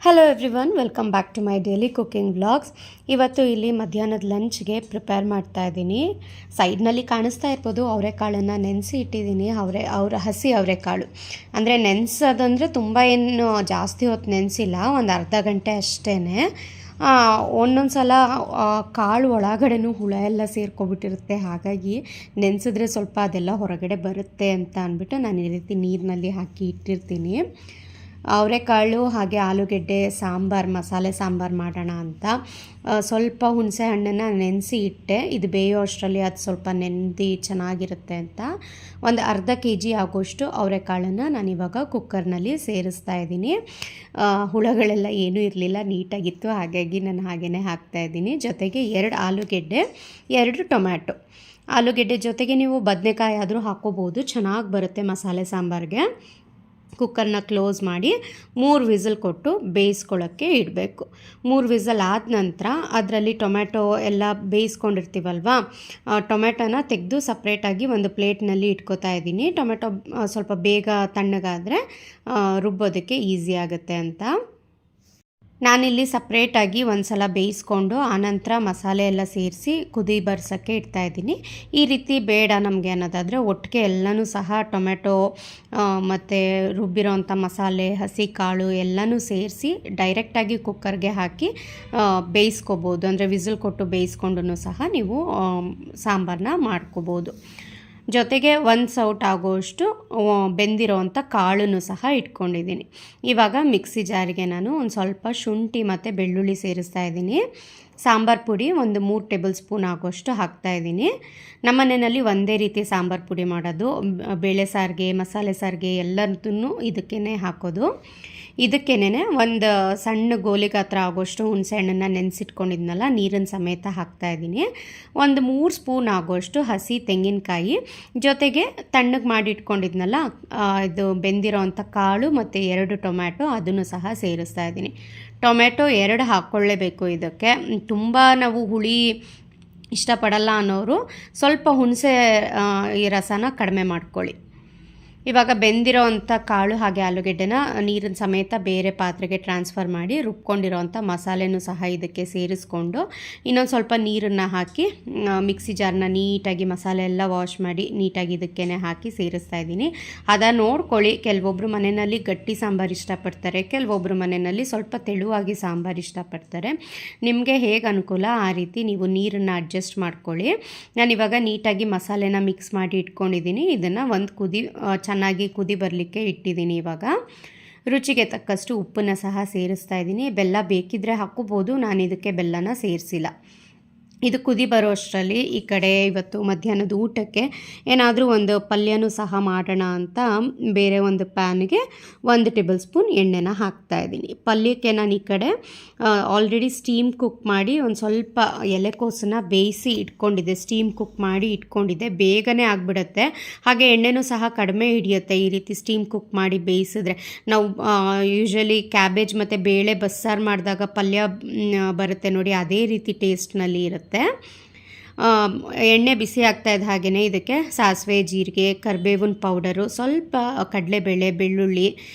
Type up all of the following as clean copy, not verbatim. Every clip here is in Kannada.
Hello everyone, welcome back to my daily cooking vlogs. ಇವತ್ತು ಇಲ್ಲಿ ಮಧ್ಯಾಹ್ನದ ಲಂಚ್ಗೆ ಪ್ರಿಪೇರ್ ಮಾಡ್ತಾ ಇದ್ದೀನಿ. ಸೈಡ್ನಲ್ಲಿ ಕಾಣಿಸ್ತಾ ಇರ್ಬೋದು, ಅವರೆಕಾಳನ್ನು ನೆನೆಸಿ ಇಟ್ಟಿದ್ದೀನಿ. ಹಸಿ ಅವರೆಕಾಳು ಅಂದರೆ ನೆನೆಸೋದಂದರೆ ತುಂಬ ಏನು ಜಾಸ್ತಿ ಹೊತ್ತು ನೆನೆಸಿಲ್ಲ, ಒಂದು ಅರ್ಧ ಗಂಟೆ ಅಷ್ಟೇ. ಒಂದೊಂದು ಸಲ ಕಾಳು ಒಳಗಡೆನೂ ಹುಳ ಎಲ್ಲ ಸೇರ್ಕೊಬಿಟ್ಟಿರುತ್ತೆ, ಹಾಗಾಗಿ ನೆನೆಸಿದ್ರೆ ಸ್ವಲ್ಪ ಅದೆಲ್ಲ ಹೊರಗಡೆ ಬರುತ್ತೆ ಅಂತ ಅಂದ್ಬಿಟ್ಟು ನಾನು ಈ ರೀತಿ ನೀರಿನಲ್ಲಿ ಹಾಕಿ ಇಟ್ಟಿರ್ತೀನಿ. ಅವರೆಕಾಳು ಹಾಗೆ ಆಲೂಗೆಡ್ಡೆ ಮಸಾಲೆ ಸಾಂಬಾರು ಮಾಡೋಣ ಅಂತ ಸ್ವಲ್ಪ ಹುಣಸೆ ಹಣ್ಣನ್ನು ನೆನೆಸಿ ಇಟ್ಟೆ. ಇದು ಬೇಯೋ ಅಷ್ಟರಲ್ಲಿ ಅದು ಸ್ವಲ್ಪ ನೆಂದು ಚೆನ್ನಾಗಿರುತ್ತೆ ಅಂತ ಒಂದು ಅರ್ಧ kg ಆಗೋಷ್ಟು ಅವರೆಕಾಳನ್ನು ನಾನಿವಾಗ ಕುಕ್ಕರ್ನಲ್ಲಿ ಸೇರಿಸ್ತಾ ಇದ್ದೀನಿ. ಹುಳಗಳೆಲ್ಲ ಏನೂ ಇರಲಿಲ್ಲ, ನೀಟಾಗಿತ್ತು, ಹಾಗಾಗಿ ನಾನು ಹಾಗೇ ಹಾಕ್ತಾಯಿದ್ದೀನಿ. ಜೊತೆಗೆ 2 ಆಲೂಗೆಡ್ಡೆ, 2 ಟೊಮ್ಯಾಟೊ. ಆಲೂಗೆಡ್ಡೆ ಜೊತೆಗೆ ನೀವು ಬದನೆಕಾಯಿ ಆದರೂ ಹಾಕ್ಕೋಬೋದು, ಚೆನ್ನಾಗಿ ಬರುತ್ತೆ ಮಸಾಲೆ ಸಾಂಬಾರಿಗೆ. ಕುಕ್ಕರ್ನ ಕ್ಲೋಸ್ ಮಾಡಿ 3 ವಿಸಿಲ್ ಕೊಟ್ಟು ಬೇಯಿಸ್ಕೊಳ್ಳೋಕ್ಕೆ ಇಡಬೇಕು. 3 ವಿಸಿಲ್ ಆದ ನಂತರ ಅದರಲ್ಲಿ ಟೊಮ್ಯಾಟೊ ಎಲ್ಲ ಬೇಯಿಸ್ಕೊಂಡಿರ್ತೀವಲ್ವ, ಟೊಮ್ಯಾಟೊನ ತೆಗೆದು ಸಪ್ರೇಟಾಗಿ ಒಂದು ಪ್ಲೇಟ್ನಲ್ಲಿ ಇಟ್ಕೋತಾ ಇದ್ದೀನಿ. ಟೊಮ್ಯಾಟೊ ಸ್ವಲ್ಪ ಬೇಗ ತಣ್ಣಗಾದರೆ ರುಬ್ಬೋದಕ್ಕೆ ಈಸಿ ಆಗುತ್ತೆ ಅಂತ ನಾನಿಲ್ಲಿ ಸಪ್ರೇಟಾಗಿ ಒಂದು ಸಲ ಬೇಯಿಸ್ಕೊಂಡು ಆನಂತರ ಮಸಾಲೆ ಎಲ್ಲ ಸೇರಿಸಿ ಕುದಿ ಬರ್ಸೋಕ್ಕೆ ಇಡ್ತಾಯಿದ್ದೀನಿ. ಈ ರೀತಿ ಬೇಡ ನಮಗೆ ಅನ್ನೋದಾದರೆ ಒಟ್ಟಿಗೆ ಎಲ್ಲನೂ ಸಹ ಟೊಮೆಟೊ ಮತ್ತು ರುಬ್ಬಿರೋವಂಥ ಮಸಾಲೆ, ಹಸಿ ಕಾಳು ಎಲ್ಲನೂ ಸೇರಿಸಿ ಡೈರೆಕ್ಟಾಗಿ ಕುಕ್ಕರ್ಗೆ ಹಾಕಿ ಬೇಯಿಸ್ಕೋಬೋದು. ಅಂದರೆ ವಿಸಿಲ್ ಕೊಟ್ಟು ಬೇಯಿಸ್ಕೊಂಡು ಸಹ ನೀವು ಸಾಂಬಾರನ್ನ ಮಾಡ್ಕೋಬೋದು. ಜೊತೆಗೆ 1 ಸೌಟ್ ಆಗೋಷ್ಟು ಬೆಂದಿರೋವಂಥ ಕಾಳನ್ನು ಸಹ ಇಟ್ಕೊಂಡಿದ್ದೀನಿ. ಇವಾಗ ಮಿಕ್ಸಿ ಜಾರಿಗೆ ನಾನು ಒಂದು ಸ್ವಲ್ಪ ಶುಂಠಿ ಮತ್ತು ಬೆಳ್ಳುಳ್ಳಿ ಸೇರಿಸ್ತಾ ಇದ್ದೀನಿ. ಸಾಂಬಾರು ಪುಡಿ ಒಂದು 3 ಟೇಬಲ್ ಸ್ಪೂನ್ ಆಗೋಷ್ಟು ಹಾಕ್ತಾಯಿದ್ದೀನಿ. ನಮ್ಮ ಮನೆಯಲ್ಲಿ ಒಂದೇ ರೀತಿ ಸಾಂಬಾರು ಪುಡಿ ಮಾಡೋದು, ಬೇಳೆ ಸಾರಿಗೆ, ಮಸಾಲೆ ಸಾರಿಗೆ ಎಲ್ಲದನ್ನು ಇದಕ್ಕೇ ಹಾಕೋದು. ಇದಕ್ಕೇನೆ ಒಂದು ಸಣ್ಣ ಗೋಲಿ ಗಾತ್ರ ಆಗೋಷ್ಟು ಹುಣಸೆ ಹಣ್ಣನ್ನು ನೆನೆಸಿಟ್ಕೊಂಡಿದ್ನಲ್ಲ, ನೀರಿನ ಸಮೇತ ಹಾಕ್ತಾಯಿದ್ದೀನಿ. ಒಂದು 3 ಸ್ಪೂನ್ ಆಗೋಷ್ಟು ಹಸಿ ತೆಂಗಿನಕಾಯಿ, ಜೊತೆಗೆ ತಣ್ಣಗೆ ಮಾಡಿ ಇಟ್ಕೊಂಡಿದ್ನಲ್ಲ ಇದು ಬೆಂದಿರೋ ಅಂಥ ಕಾಳು ಮತ್ತು 2 ಟೊಮ್ಯಾಟೊ, ಅದನ್ನು ಸಹ ಸೇರಿಸ್ತಾ ಇದ್ದೀನಿ. ಟೊಮ್ಯಾಟೊ 2 ಹಾಕ್ಕೊಳ್ಳೇಬೇಕು. ಇದಕ್ಕೆ ತುಂಬ ನಾವು ಹುಳಿ ಇಷ್ಟಪಡಲ್ಲ ಅನ್ನೋರು ಸ್ವಲ್ಪ ಹುಣಸೆ ಈ ರಸನ ಕಡಿಮೆ ಮಾಡ್ಕೊಳ್ಳಿ. ಇವಾಗ ಬೆಂದಿರೋ ಅಂಥ ಕಾಳು ಹಾಗೆ ಆಲೂಗೆಡ್ಡೆನ ನೀರಿನ ಸಮೇತ ಬೇರೆ ಪಾತ್ರೆಗೆ ಟ್ರಾನ್ಸ್ಫರ್ ಮಾಡಿ ರುಬ್ಕೊಂಡಿರೋವಂಥ ಮಸಾಲೆನೂ ಸಹ ಇದಕ್ಕೆ ಸೇರಿಸ್ಕೊಂಡು ಇನ್ನೊಂದು ಸ್ವಲ್ಪ ನೀರನ್ನು ಹಾಕಿ ಮಿಕ್ಸಿ ಜಾರ್ನ ನೀಟಾಗಿ ಮಸಾಲೆ ಎಲ್ಲ ವಾಶ್ ಮಾಡಿ ನೀಟಾಗಿ ಇದಕ್ಕೇ ಹಾಕಿ ಸೇರಿಸ್ತಾ ಇದ್ದೀನಿ. ನೋಡ್ಕೊಳ್ಳಿ, ಕೆಲವೊಬ್ಬರು ಮನೆಯಲ್ಲಿ ಗಟ್ಟಿ ಸಾಂಬಾರು ಇಷ್ಟಪಡ್ತಾರೆ, ಕೆಲವೊಬ್ಬರು ಮನೆಯಲ್ಲಿ ಸ್ವಲ್ಪ ತೆಳುವಾಗಿ ಸಾಂಬಾರು ಇಷ್ಟಪಡ್ತಾರೆ. ನಿಮಗೆ ಹೇಗೆ ಅನುಕೂಲ ಆ ರೀತಿ ನೀವು ನೀರನ್ನು ಅಡ್ಜಸ್ಟ್ ಮಾಡ್ಕೊಳ್ಳಿ. ನಾನಿವಾಗ ನೀಟಾಗಿ ಮಸಾಲೆನ ಮಿಕ್ಸ್ ಮಾಡಿ ಇಟ್ಕೊಂಡಿದ್ದೀನಿ. ಇದನ್ನು ಒಂದು ಚೆನ್ನಾಗಿ ಕುದಿ ಬರಲಿಕ್ಕೆ ಇಟ್ಟಿದ್ದೀನಿ. ಇವಾಗ ರುಚಿಗೆ ತಕ್ಕಷ್ಟು ಉಪ್ಪನ್ನು ಸಹ ಸೇರಿಸ್ತಾ ಇದ್ದೀನಿ. ಬೆಲ್ಲ ಬೇಕಿದ್ದರೆ ಹಾಕ್ಕೋಬೋದು, ನಾನು ಇದಕ್ಕೆ ಬೆಲ್ಲನ ಸೇರಿಸಿಲ್ಲ. ಇದು ಕುದಿ ಬರೋ ಅಷ್ಟರಲ್ಲಿ ಈ ಕಡೆ ಇವತ್ತು ಮಧ್ಯಾಹ್ನದ ಊಟಕ್ಕೆ ಏನಾದರೂ ಒಂದು ಪಲ್ಯನೂ ಸಹ ಮಾಡೋಣ ಅಂತ ಬೇರೆ ಒಂದು ಪ್ಯಾನ್ಗೆ 1 ಟೇಬಲ್ ಸ್ಪೂನ್ ಎಣ್ಣೆನ ಹಾಕ್ತಾಯಿದ್ದೀನಿ. ಪಲ್ಯಕ್ಕೆ ನಾನು ಈ ಕಡೆ ಆಲ್ರೆಡಿ ಸ್ಟೀಮ್ ಕುಕ್ ಮಾಡಿ ಒಂದು ಸ್ವಲ್ಪ ಎಲೆಕೋಸನ್ನು ಬೇಯಿಸಿ ಇಟ್ಕೊಂಡಿದ್ದೆ. ಸ್ಟೀಮ್ ಕುಕ್ ಮಾಡಿ ಇಟ್ಕೊಂಡಿದ್ದೆ, ಬೇಗನೆ ಆಗಿಬಿಡುತ್ತೆ, ಹಾಗೆ ಎಣ್ಣೆನೂ ಸಹ ಕಡಿಮೆ ಹಿಡಿಯುತ್ತೆ ಈ ರೀತಿ ಸ್ಟೀಮ್ ಕುಕ್ ಮಾಡಿ ಬೇಯಿಸಿದ್ರೆ. ನಾವು ಯೂಶ್ವಲಿ ಕ್ಯಾಬೇಜ್ ಮತ್ತು ಬೇಳೆ ಬಸ್ಸಾರು ಮಾಡಿದಾಗ ಪಲ್ಯ ಬರುತ್ತೆ ನೋಡಿ, ಅದೇ ರೀತಿ ಟೇಸ್ಟ್ನಲ್ಲಿ ಇರುತ್ತೆ. ಎಣ್ಣೆ ಬಿಸಿ ಆಗ್ತಾ ಇದ್ದ ಹಾಗೆಯೇ ಇದಕ್ಕೆ ಸಾಸಿವೆ, ಜೀರಿಗೆ, ಕರಿಬೇವಿನ ಪೌಡರು, ಸ್ವಲ್ಪ ಕಡಲೆಬೇಳೆ, ಬೆಳ್ಳುಳ್ಳಿ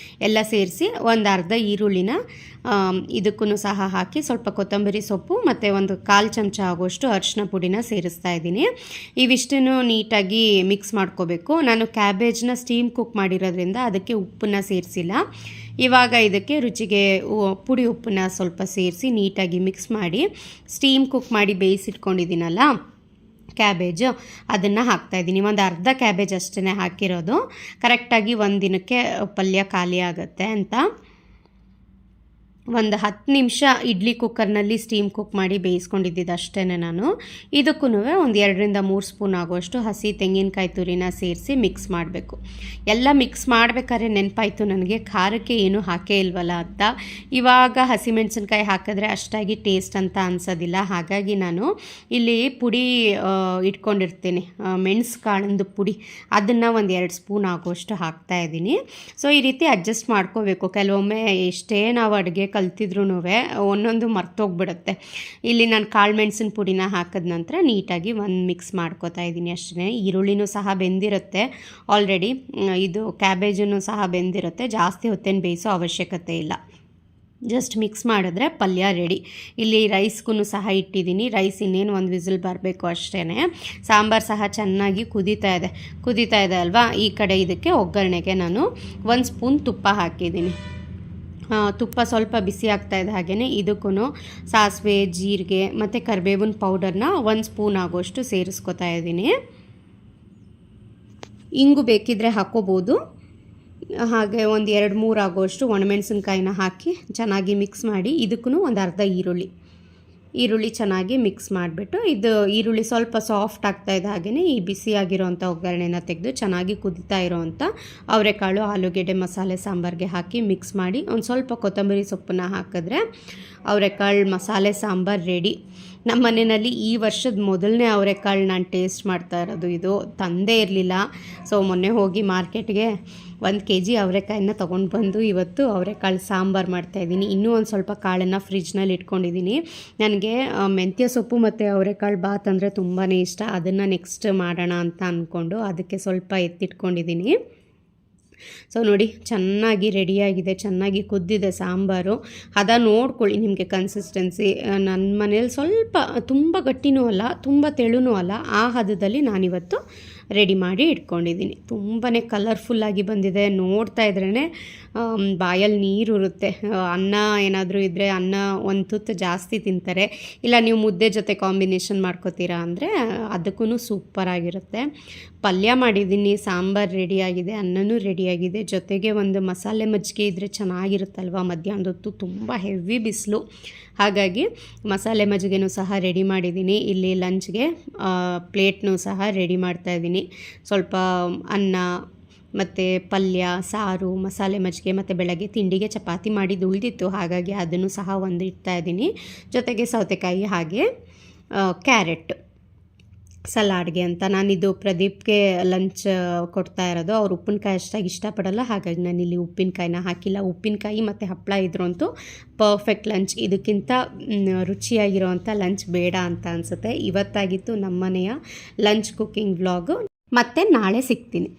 ಎಲ್ಲ ಸೇರಿಸಿ ಒಂದು ಅರ್ಧ ಈರುಳ್ಳಿನ ಇದಕ್ಕೂ ಸಹ ಹಾಕಿ ಸ್ವಲ್ಪ ಕೊತ್ತಂಬರಿ ಸೊಪ್ಪು ಮತ್ತು ಒಂದು 1/4 ಚಮಚ ಆಗೋಷ್ಟು ಅರಿಶಿನ ಪುಡಿನ ಸೇರಿಸ್ತಾ ಇದ್ದೀನಿ. ಇವಿಷ್ಟನ್ನು ನೀಟಾಗಿ ಮಿಕ್ಸ್ ಮಾಡ್ಕೋಬೇಕು. ನಾನು ಕ್ಯಾಬೇಜ್ನ ಸ್ಟೀಮ್ ಕುಕ್ ಮಾಡಿರೋದ್ರಿಂದ ಅದಕ್ಕೆ ಉಪ್ಪನ್ನು ಸೇರಿಸಿಲ್ಲ. ಇವಾಗ ಇದಕ್ಕೆ ರುಚಿಗೆ ಪುಡಿ ಉಪ್ಪನ್ನ ಸ್ವಲ್ಪ ಸೇರಿಸಿ ನೀಟಾಗಿ ಮಿಕ್ಸ್ ಮಾಡಿ ಸ್ಟೀಮ್ ಕುಕ್ ಮಾಡಿ ಬೇಯಿಸಿಟ್ಕೊಂಡಿದ್ದೀನಲ್ಲ ಕ್ಯಾಬೇಜು, ಅದನ್ನು ಹಾಕ್ತಾಯಿದ್ದೀನಿ. ಒಂದು ಅರ್ಧ ಕ್ಯಾಬೇಜ್ ಅಷ್ಟೇ ಹಾಕಿರೋದು, ಕರೆಕ್ಟಾಗಿ ಒಂದು ದಿನಕ್ಕೆ ಪಲ್ಯ ಖಾಲಿ ಆಗುತ್ತೆ ಅಂತ. ಒಂದು 10 ನಿಮಿಷ ಇಡ್ಲಿ ಕುಕ್ಕರ್ನಲ್ಲಿ ಸ್ಟೀಮ್ ಕುಕ್ ಮಾಡಿ ಬೇಯಿಸ್ಕೊಂಡಿದ್ದಿದ್ದು ಅಷ್ಟೇ ನಾನು. ಇದಕ್ಕೂ ಒಂದು 2ರಿಂದ 3 ಸ್ಪೂನ್ ಆಗೋಷ್ಟು ಹಸಿ ತೆಂಗಿನಕಾಯಿ ತುರಿನ ಸೇರಿಸಿ ಮಿಕ್ಸ್ ಮಾಡಬೇಕು. ಎಲ್ಲ ಮಿಕ್ಸ್ ಮಾಡಬೇಕಾದ್ರೆ ನೆನಪಾಯಿತು ನನಗೆ, ಖಾರಕ್ಕೆ ಏನೂ ಹಾಕೇ ಇಲ್ವಲ್ಲ ಅಂತ. ಇವಾಗ ಹಸಿಮೆಣಸಿನ್ಕಾಯಿ ಹಾಕಿದ್ರೆ ಅಷ್ಟಾಗಿ ಟೇಸ್ಟ್ ಅಂತ ಅನಿಸೋದಿಲ್ಲ, ಹಾಗಾಗಿ ನಾನು ಇಲ್ಲಿ ಪುಡಿ ಇಟ್ಕೊಂಡಿರ್ತೀನಿ, ಮೆಣಸು ಕಾಳಿಂದು ಪುಡಿ, ಅದನ್ನು ಒಂದು 2 ಸ್ಪೂನ್ ಆಗೋಷ್ಟು ಹಾಕ್ತಾಯಿದ್ದೀನಿ. ಸೊ ಈ ರೀತಿ ಅಡ್ಜಸ್ಟ್ ಮಾಡ್ಕೋಬೇಕು. ಕೆಲವೊಮ್ಮೆ ಎಷ್ಟೇ ನಾವು ಅಡುಗೆ ಕಲ್ತಿದ್ರೂ ಒಂದೊಂದು ಮರ್ತೋಗ್ಬಿಡುತ್ತೆ. ಇಲ್ಲಿ ನಾನು ಕಾಳು ಮೆಣಸಿನ ಪುಡಿನ ಹಾಕಿದ ನಂತರ ನೀಟಾಗಿ ಒಂದು ಮಿಕ್ಸ್ ಮಾಡ್ಕೋತಾ ಇದ್ದೀನಿ ಅಷ್ಟೇ. ಈರುಳ್ಳಿನೂ ಸಹ ಬೆಂದಿರುತ್ತೆ ಆಲ್ರೆಡಿ, ಇದು ಕ್ಯಾಬೇಜನ್ನು ಸಹ ಬೆಂದಿರುತ್ತೆ, ಜಾಸ್ತಿ ಹೊತ್ತೇನು ಬೇಯಿಸೋ ಅವಶ್ಯಕತೆ ಇಲ್ಲ. ಜಸ್ಟ್ ಮಿಕ್ಸ್ ಮಾಡಿದ್ರೆ ಪಲ್ಯ ರೆಡಿ. ಇಲ್ಲಿ ರೈಸ್ಗೂ ಸಹ ಇಟ್ಟಿದ್ದೀನಿ. ರೈಸ್ ಇನ್ನೇನು ಒಂದು ವಿಸಿಲ್ ಬರಬೇಕು ಅಷ್ಟೇ. ಸಾಂಬಾರು ಸಹ ಚೆನ್ನಾಗಿ ಕುದೀತಾ ಇದೆ ಅಲ್ವಾ. ಈ ಕಡೆ ಇದಕ್ಕೆ ಒಗ್ಗರಣೆಗೆ ನಾನು 1 ಸ್ಪೂನ್ ತುಪ್ಪ ಹಾಕಿದ್ದೀನಿ. ತುಪ್ಪ ಸ್ವಲ್ಪ ಬಿಸಿ ಆಗ್ತಾಯಿದೆ. ಹಾಗೆಯೇ ಇದಕ್ಕೂ ಸಾಸಿವೆ, ಜೀರಿಗೆ ಮತ್ತು ಕರಿಬೇವಿನ ಪೌಡರ್ನ 1 ಸ್ಪೂನ್ ಆಗೋಷ್ಟು ಸೇರಿಸ್ಕೊತಾ ಇದ್ದೀನಿ. ಇಂಗು ಬೇಕಿದ್ದರೆ ಹಾಕ್ಕೋಬೋದು. ಹಾಗೆ ಒಂದು 2-3 ಆಗೋಷ್ಟು ಒಣಮೆಣಸಿನ್ಕಾಯಿನ ಹಾಕಿ ಚೆನ್ನಾಗಿ ಮಿಕ್ಸ್ ಮಾಡಿ ಇದಕ್ಕೂ ಒಂದು ಅರ್ಧ ಈರುಳ್ಳಿ ಚೆನ್ನಾಗಿ ಮಿಕ್ಸ್ ಮಾಡಿಬಿಟ್ಟು ಇದು ಈರುಳ್ಳಿ ಸ್ವಲ್ಪ ಸಾಫ್ಟ್ ಆಗ್ತಾಯಿದೆ. ಹಾಗೆಯೇ ಈ ಬಿಸಿಯಾಗಿರೋವಂಥ ಒಗ್ಗರಣೆನ ತೆಗೆದು ಚೆನ್ನಾಗಿ ಕುದೀತಾ ಇರೋವಂಥ ಅವರೆಕಾಳು ಆಲೂಗೆಡ್ಡೆ ಮಸಾಲೆ ಸಾಂಬಾರಿಗೆ ಹಾಕಿ ಮಿಕ್ಸ್ ಮಾಡಿ ಒಂದು ಸ್ವಲ್ಪ ಕೊತ್ತಂಬರಿ ಸೊಪ್ಪನ್ನ ಹಾಕಿದ್ರೆ ಅವರೆಕಾಳು ಮಸಾಲೆ ಸಾಂಬಾರು ರೆಡಿ. ನಮ್ಮ ಮನೆಯಲ್ಲಿ ಈ ವರ್ಷದ ಮೊದಲನೇ ಅವರೆಕಾಳು ನಾನು ಟೇಸ್ಟ್ ಮಾಡ್ತಾ ಇರೋದು. ಇದು ತಂದೇ ಇರಲಿಲ್ಲ. ಸೊ ಮೊನ್ನೆ ಹೋಗಿ ಮಾರ್ಕೆಟ್ಗೆ 1 kg ಅವರೆಕಾಯಿನ ತೊಗೊಂಡು ಬಂದು ಇವತ್ತು ಅವರೆಕಾಳು ಸಾಂಬಾರು ಮಾಡ್ತಾಯಿದ್ದೀನಿ. ಇನ್ನೂ ಒಂದು ಸ್ವಲ್ಪ ಕಾಳನ್ನು ಫ್ರಿಜ್ನಲ್ಲಿ ಇಟ್ಕೊಂಡಿದ್ದೀನಿ. ನನಗೆ ಮೆಂತ್ಯ ಸೊಪ್ಪು ಮತ್ತು ಅವರೆಕಾಳು ಬಾತ್ ಅಂದರೆ ತುಂಬಾ ಇಷ್ಟ. ಅದನ್ನು ನೆಕ್ಸ್ಟ್ ಮಾಡೋಣ ಅಂತ ಅಂದ್ಕೊಂಡು ಅದಕ್ಕೆ ಸ್ವಲ್ಪ ಎತ್ತಿಟ್ಕೊಂಡಿದ್ದೀನಿ. ಸೊ ನೋಡಿ, ಚೆನ್ನಾಗಿ ರೆಡಿಯಾಗಿದೆ, ಚೆನ್ನಾಗಿ ಕುದ್ದಿದೆ ಸಾಂಬಾರು. ಹದ ನೋಡ್ಕೊಳ್ಳಿ ನಿಮಗೆ ಕನ್ಸಿಸ್ಟೆನ್ಸಿ. ನನ್ನ ಮನೇಲಿ ಸ್ವಲ್ಪ ತುಂಬ ಗಟ್ಟಿನೂ ಅಲ್ಲ, ತುಂಬ ತೆಳುನೂ ಅಲ್ಲ, ಆ ಹದದಲ್ಲಿ ನಾನಿವತ್ತು ರೆಡಿ ಮಾಡಿ ಇಟ್ಕೊಂಡಿದ್ದೀನಿ. ತುಂಬಾ ಕಲರ್ಫುಲ್ಲಾಗಿ ಬಂದಿದೆ. ನೋಡ್ತಾ ಇದ್ರೇ ಬಾಯಲ್ಲಿ ನೀರು ಇರುತ್ತೆ. ಅನ್ನ ಏನಾದರೂ ಇದ್ದರೆ ಅನ್ನ ಒಂದು ತುತ್ತು ಜಾಸ್ತಿ ತಿಂತಾರೆ. ಇಲ್ಲ ನೀವು ಮುದ್ದೆ ಜೊತೆ ಕಾಂಬಿನೇಷನ್ ಮಾಡ್ಕೋತೀರಾ ಅಂದರೆ ಅದಕ್ಕೂ ಸೂಪರಾಗಿರುತ್ತೆ. ಪಲ್ಯ ಮಾಡಿದ್ದೀನಿ, ಸಾಂಬಾರು ರೆಡಿಯಾಗಿದೆ, ಅನ್ನನೂ ರೆಡಿಯಾಗಿದೆ. ಜೊತೆಗೆ ಒಂದು ಮಸಾಲೆ ಮಜ್ಜಿಗೆ ಇದ್ದರೆ ಚೆನ್ನಾಗಿರುತ್ತಲ್ವ. ಮಧ್ಯಾಹ್ನದ ಹೊತ್ತು ತುಂಬ ಹೆವಿ ಬಿಸಿಲು, ಹಾಗಾಗಿ ಮಸಾಲೆ ಮಜ್ಜಿಗೆನೂ ಸಹ ರೆಡಿ ಮಾಡಿದ್ದೀನಿ. ಇಲ್ಲಿ ಲಂಚ್ಗೆ ಪ್ಲೇಟ್ನೂ ಸಹ ರೆಡಿ ಮಾಡ್ತಾಯಿದ್ದೀನಿ. ಸ್ವಲ್ಪ ಅನ್ನ ಮತ್ತು ಪಲ್ಯ, ಸಾರು, ಮಸಾಲೆ ಮಜ್ಜಿಗೆ ಮತ್ತು ಬೆಳಗ್ಗೆ ತಿಂಡಿಗೆ ಚಪಾತಿ ಮಾಡಿದ್ದು ಉಳಿದಿತ್ತು, ಹಾಗಾಗಿ ಅದನ್ನು ಸಹ ಒಂದು ಇಡ್ತಾಯಿದ್ದೀನಿ. ಜೊತೆಗೆ ಸೌತೆಕಾಯಿ ಹಾಗೆ ಕ್ಯಾರೆಟ್ ಸಲಾಡ್ಗೆ ಅಂತ. ನಾನಿದು ಪ್ರದೀಪ್ಗೆ ಲಂಚ್ ಕೊಡ್ತಾ ಇರೋದು. ಅವ್ರು ಉಪ್ಪಿನಕಾಯಿ ಅಷ್ಟಾಗಿ ಇಷ್ಟಪಡಲ್ಲ, ಹಾಗಾಗಿ ನಾನಿಲ್ಲಿ ಉಪ್ಪಿನಕಾಯಿನ ಹಾಕಿಲ್ಲ. ಉಪ್ಪಿನಕಾಯಿ ಮತ್ತು ಹಪ್ಪಳ ಇದ್ರಂತೂ ಪರ್ಫೆಕ್ಟ್ ಲಂಚ್. ಇದಕ್ಕಿಂತ ರುಚಿಯಾಗಿರೋವಂಥ ಲಂಚ್ ಬೇಡ ಅಂತ ಅನಿಸುತ್ತೆ. ಇವತ್ತಾಗಿತ್ತು ನಮ್ಮನೆಯ ಲಂಚ್ ಕುಕ್ಕಿಂಗ್ ವ್ಲಾಗು. ಮತ್ತೆ ನಾಳೆ ಸಿಗ್ತೀನಿ.